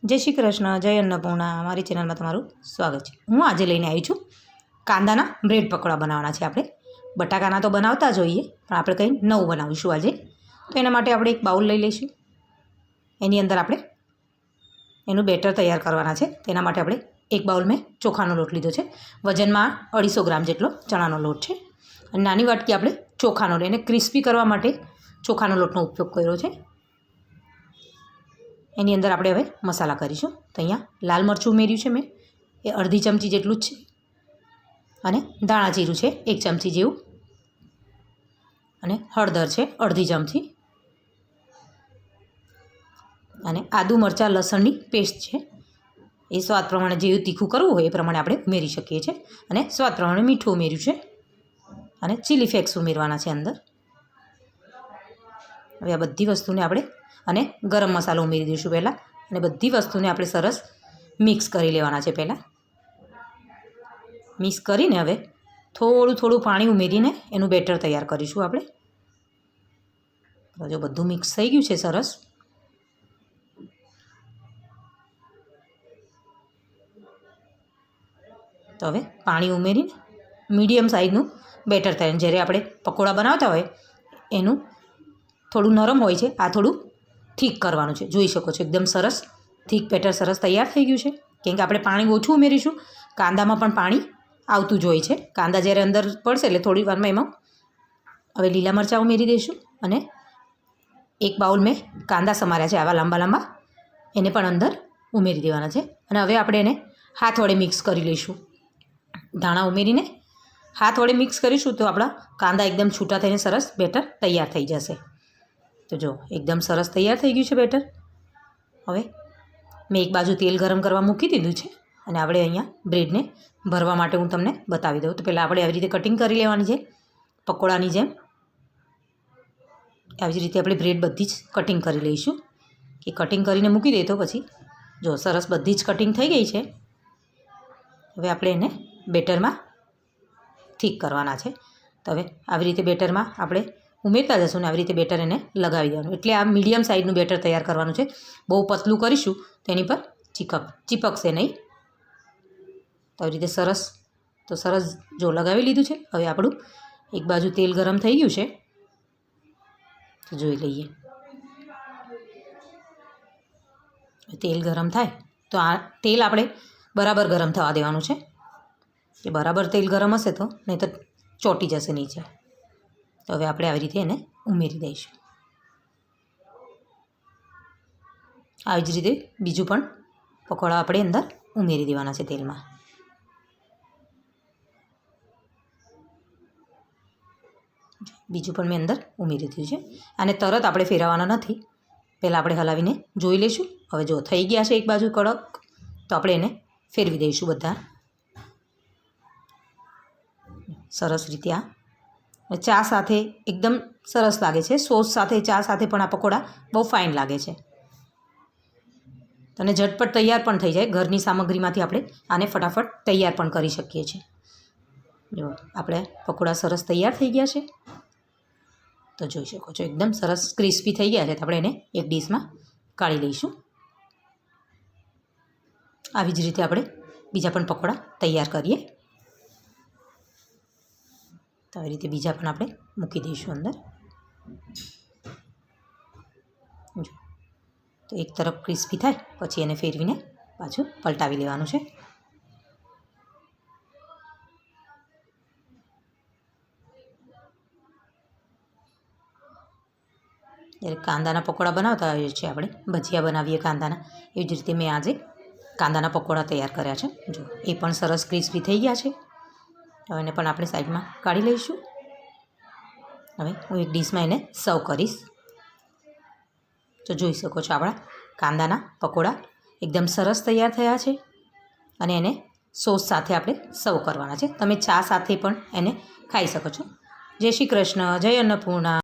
जय श्री कृष्ण, जय अन्नपूर्णा। मारी चेनल में तमारुं स्वागत है। हूँ आज लईने आई छूँ कांदाना ब्रेड पकोड़ा बनाववाना छे। आपणे बटाकाना तो बनावता ज होईए पण आपणे कंई नवुं बनावीशुं आज। तो एना माटे आपणे एक बाउल लई लईशुं। एनी अंदर आपणे एनुं बेटर तैयार करवाना छे। तेना माटे आपणे एक बाउल में चोखानो लोट लीधो छे। वजन में 250 ग्राम जेटलो चणानो लोट छे अने नानी वाटकी आपणे चोखानो एने क्रिस्पी करवा माटे चोखानो लोटनो उपयोग कर्यो छे। एनी अंदर आपणे हवे मसाला करीशुं। तो अहींया लाल मरचुं उमेर्युं छे मैं, ए अर्धी चमची जेटલું જ છે અને દાણા જીરું છે 1 ચમચી જેવું અને હળદર છે અડધી ચમચી અને આદુ મરચાં લસણની પેસ્ટ છે। એ સ્વાદ પ્રમાણે જેવું તીખું કરવું હોય એ પ્રમાણે આપણે ઉમેરી શકીએ છીએ અને સ્વાદ પ્રમાણે મીઠું ઉમેર્યું છે અને ચીલી ફ્લેક્સ ઉમેરવાના છે અંદર। હવે આ બધી વસ્તુને આપણે અને गरम मसालो उमेरी दईशुं पहला अने बधी वस्तुने आपणे सरस मिक्स करी लेवाना छे। पहला मिक्स करीने हवे थोड़ुं थोड़ुं पाणी उमेरीने एनुं बेटर तैयार करीशुं आपणे। जो बधुं मिक्स थई गयुं छे सरस, तो हवे पाणी उमेरीने मीडियम साइजनुं बेटर तैयार। ज्यारे आपणे पकोड़ा बनावता होय एनुं थोड़ुं नरम होय छे, आ थोड़ुं ठीक करवानुं छे। जोई शको छो एकदम सरस ठीक बेटर सरस तैयार थई गयुं छे। केम के आपणे पाणी ओछुं उमेरीशुं, कांदामां पण पाणी आवतुं ज होय छे। कांदा ज्यारे अंदर पड़शे एटले थोड़ी वारमां एमां हवे लीला मरचां उमेरी दईशुं अने एक बाउल में कांदा समार्या छे आवा लांबा लांबा एने पण अंदर उमेरी देवाना छे। अने हवे आपणे एने हाथ वडे मिक्स करी लईशुं। धाणा उमेरीने हाथ वडे मिक्स करीशुं तो आपणा कांदा एकदम छूटा थईने सरस बेटर तैयार थई जशे। तो जो एकदम सरस तैयार थई गयुं छे बेटर। हवे मैं एक बाजू तेल गरम करवा मूकी दीधुं छे अने आपणे अहींया ब्रेडने भरवा माटे हूँ तमने बतावी दऊं। तो पहला आपणे आवी रीते कटिंग करी लेवानी छे पकोड़ानी जेम। आवी ज रीते आपणे ब्रेड बधी ज कटिंग करी लईशुं कि कटिंग करीने मूकी दे तो पछी जो सरस बधी ज कटिंग थई गई छे। हवे आपणे एने बेटरमां ठीक करवाना छे। तो हवे आवी रीते बेटरमां आपणे उमेरता जशुं ने आवी रीते बेटर एने लगावी देवानुं। एटले आ मीडियम साइजनुं बेटर तैयार करवानुं छे। बहु पतलुं करीशुं तो एनी पर चिपकशे नहीं। तो आ रीते सरस तो सरस जो लगावी लीधुं छे। हवे आपणुं एक बाजू तेल गरम थई गयुं छे तो जोई लईए। तेल गरम थाय तो आ तेल आपणे बराबर गरम थवा देवानुं छे कि बराबर तेल गरम हशे तो नहीं तो ચોંટી जशे नीचे। तो हवे आपणे आवी रीते एने उमेरी दईशुं। આવી જ રીતે બીજું પણ પકોડા આપણે અંદર ઉમેરી દેવાના છે તેલમાં। બીજું પણ મેં અંદર ઉમેરી દીધું છે। આને તરત આપણે ફેરવવાના નથી, પહેલાં આપણે હલાવીને જોઈ લઈશું। હવે જો થઈ ગયા છે એક બાજુ કડક તો આપણે એને ફેરવી દઈશું બધા સરસ રીતે। આ ચા સાથે એકદમ સરસ લાગે છે। સોસ સાથે ચા સાથે પણ આ પકોડા બહુ ફાઇન લાગે છે અને ઝટપટ તૈયાર પણ થઈ જાય। ઘરની સામગ્રીમાંથી આપણે આને ફટાફટ તૈયાર પણ કરી શકીએ છીએ। જો આપણે પકોડા સરસ તૈયાર થઈ ગયા છે તો જોઈ શકો છો એકદમ સરસ ક્રિસ્પી થઈ ગયા છે। તો આપણે એને એક ડીશમાં કાઢી લઈશું। આવી જ રીતે આપણે બીજા પણ પકોડા તૈયાર કરીએ। તો આવી રીતે બીજા પણ આપણે મૂકી દઈશું અંદર। જો તો એક તરફ ક્રિસ્પી થાય પછી એને ફેરવીને પાછું પલટાવી લેવાનું છે। જ્યારે કાંદાના પકોડા બનાવતા હોઈએ છીએ આપણે ભજીયા બનાવીએ કાંદાના, એવી જ રીતે મેં આજે કાંદાના પકોડા તૈયાર કર્યા છે। જો એ પણ સરસ ક્રિસ્પી થઈ ગયા છે। હવે એને પણ આપણે સાઈડમાં કાઢી લઈશું। હવે હું એક ડીશમાં એને સર્વ કરીશ। તો જોઈ શકો છો આપણા કાંદાના પકોડા એકદમ સરસ તૈયાર થયા છે અને એને સોસ સાથે આપણે સર્વ કરવાના છે। તમે ચા સાથે પણ એને ખાઈ શકો છો। જય શ્રી કૃષ્ણ, જય અન્નપૂર્ણા।